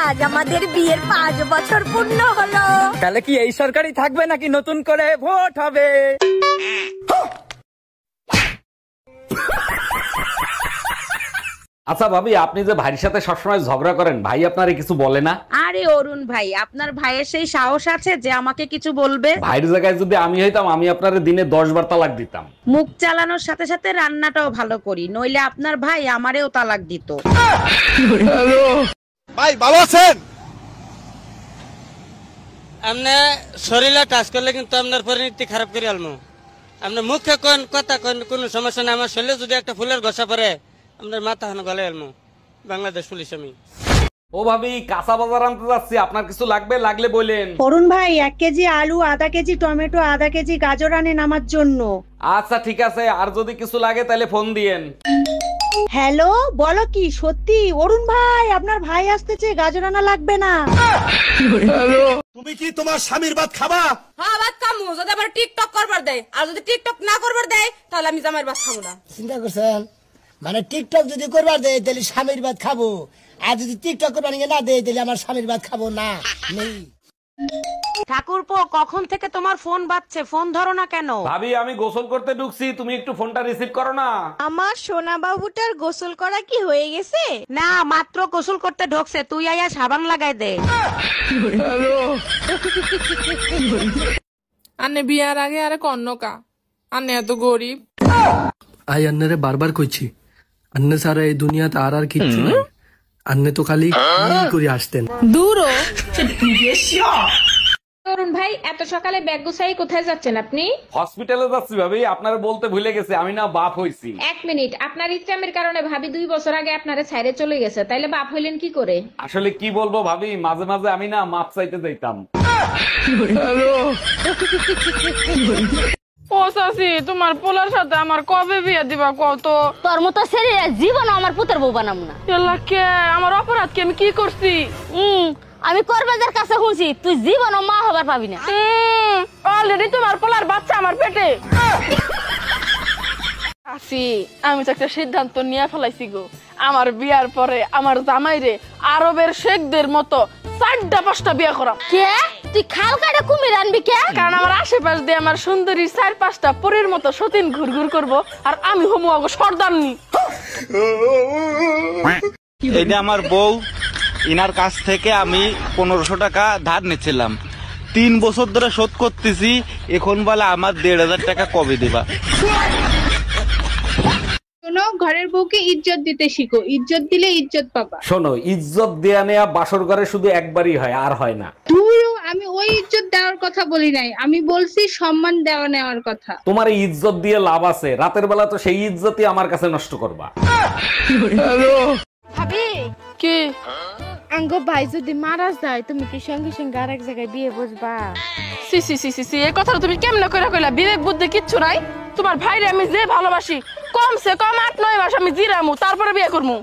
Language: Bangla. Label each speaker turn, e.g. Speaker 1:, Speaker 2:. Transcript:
Speaker 1: আজ আমাদের বিয়ের 5 বছর পূর্ণ হলো।
Speaker 2: তাহলে কি এই সরকারই থাকবে নাকি নতুন করে ভোট হবে?
Speaker 3: আচ্ছা ভাবি, আপনি যে ভাইয়ের সাথে সবসময় ঝগড়া করেন, ভাই আপনারে কিছু বলে না?
Speaker 4: আরে অরুণ ভাই, আপনার ভাইয়ের সেই সাহস আছে যে আমাকে কিছু বলবে?
Speaker 3: ভাইয়ের জায়গায় যদি আমি হইতাম, আমি আপনারে দিনে 10 বার তালাক দিতাম।
Speaker 4: মুখ চালানোর সাথে সাথে রান্নাটাও ভালো করি, নইলে আপনার ভাই আমারেও তালাক দিত।
Speaker 5: ভাই ভালো আছেন? আপনি শরীরে টাচ করলে কিন্তু আপনার পরিণতি খারাপ করে আলমু। আপনার মুখে কোন কথা কোন কোনো সমস্যা নেই, আমার শরীরে যদি একটা ফুলের গোছা পড়ে আপনার মাথা হানো গলে আলমু। বাংলাদেশ পুলিশ আমি।
Speaker 3: ও ভাবি, কাঁচা বাজার আনতে যাচ্ছি, আপনার কিছু লাগবে? লাগলে বলেন।
Speaker 4: অরুণ ভাই 1 কেজি আলু, আধা কেজি টমেটো, আধা কেজি গাজর আনেন আমার জন্য।
Speaker 3: আচ্ছা ঠিক আছে, আর যদি কিছু লাগে তাহলে ফোন দিয়েন।
Speaker 4: হ্যালো, বলো কি সত্যি? অরুণ ভাই, আপনার ভাই আসতেছে, গাজর আনা লাগবে না।
Speaker 5: তুমি কি তোমার স্বামীর ভাত খাবা?
Speaker 6: হ্যাঁ ভাত খামু, যদি আবার টিকটক করবার দেয়, আর যদি টিকটক না করবার দেয় তাহলে আমি জামাইয়ের ভাত খাবো না।
Speaker 7: চিন্তা করছেন? মানে টিকটক যদি করবার দেয় তাহলে স্বামীর ভাত খাবো, আর যদি টিকটক করবার না দেয় তাহলে আমার স্বামীর ভাত খাবো না। নেই
Speaker 4: ঠাকুরপো, কখন থেকে তোমার ফোন বাজছে, ফোন ধরো না কেন?
Speaker 3: ভাবি, আমি গোসল করতে ঢুকছি, তুমি একটু ফোনটা রিসিভ করো না।
Speaker 1: আমার সোনা বাবুটার গোসল করা কি হয়ে গেছে?
Speaker 4: না, মাত্র গোসল করতে ঢোকছে, তুই আয়া সাবান লাগাই দে।
Speaker 6: আন্নে বিয়ার আগে আরে কন্যকা, আন্নে এত গরিব।
Speaker 8: আই আন্নারে বারবার কইছি, আন্নে সারা এই দুনিয়াতে আর কিচ্ছু নাই। আন্নে তো খালি করে আসতেন।
Speaker 6: দূরও
Speaker 9: অরুণ ভাই, এত সকালে ব্যাগ গুছাই কোথায় যাচ্ছেন আপনি?
Speaker 3: হসপিটালে যাচ্ছি ভাবি, আপনার বলতে ভুলে গেছে, আমি না বাপ হইছি।
Speaker 9: 1 মিনিট, আপনার ইচ্ছামের কারণে ভাবি 2 বছর আগে আপনারে ছাইরে চলে গেছে, তাইলে বাপ হইলেন কি করে?
Speaker 3: আসলে কি বলবো ভাবি, মাঝে মাঝে আমি না মাপ চাইতে যাইতাম।
Speaker 6: ও চাচি, তোমার পোলার সাথে আমার কবে বিয়ে দিবা কত?
Speaker 1: তোর মতো ছেলে জীবন আমার পুতের বউ বানাম না।
Speaker 6: কে আমার অপরাধ কি, আমি কি করছি?
Speaker 1: আমি করবেদের কাছে শুনছি তুই জীবন মা হবার পাবি না।
Speaker 6: অলরেডি তোমার পোলার বাচ্চা আমার পেটে। আসি, আমি তো একটা সিদ্ধান্ত নিয়ে ফেলাইছি গো। আমার বিয়ার পরে আমার জামাইরে আরবের শেখদের মতো 4টা-5টা বিয়ে করা।
Speaker 1: কে তুই খাল কাটে কুমির আনবি কে?
Speaker 6: কারণ আমার আশেপাশ দিয়ে আমার সুন্দরী 4-5টা পরীর মতো সতীন ঘুরঘুর করবো, আর আমি হমু আগো সর্দারনি।
Speaker 5: এটা আমার বউ, ইনার কাছ থেকে আমি 1500 টাকা ধার নিয়েছিলাম, 3 বছর ধরে শোধ করতেছি। এখন বলে আমার 1500 টাকা কবে দিবা?
Speaker 9: শোনো, ঘরের বউকে ইজ্জত দিতে শিখো, ইজ্জত দিলে ইজ্জত পাবা।
Speaker 3: শোনো, ইজ্জত দেয়া নেয়া বাসর ঘরে শুধু একবারই হয়, আর হয় না।
Speaker 9: আমি ওই ইজ্জত দেওয়ার কথা বলি নাই, আমি বলছি সম্মান দেওয়া নেওয়ার কথা।
Speaker 3: তোমার এই ইজ্জত দিয়ে লাভ আছে, রাতের বেলা তো সেই ইজ্জতই আমার কাছে নষ্ট করবা।
Speaker 1: ভাবি
Speaker 6: কি
Speaker 1: আঙ্গো ভাই যদি মারা যায়, তুমি কি সঙ্গে সঙ্গে আরেক জায়গায় বিয়ে বসবা?
Speaker 6: সি সি সি সি সি, এই কথাটা তুমি কেমনে করে কইলা? বিবেক বুদ্ধি কিচ্ছু নাই? তোমার ভাইরে আমি যে ভালোবাসি, কমসে কম 8-9 মাস আমি জিরামু, তারপরে বিয়ে করমু।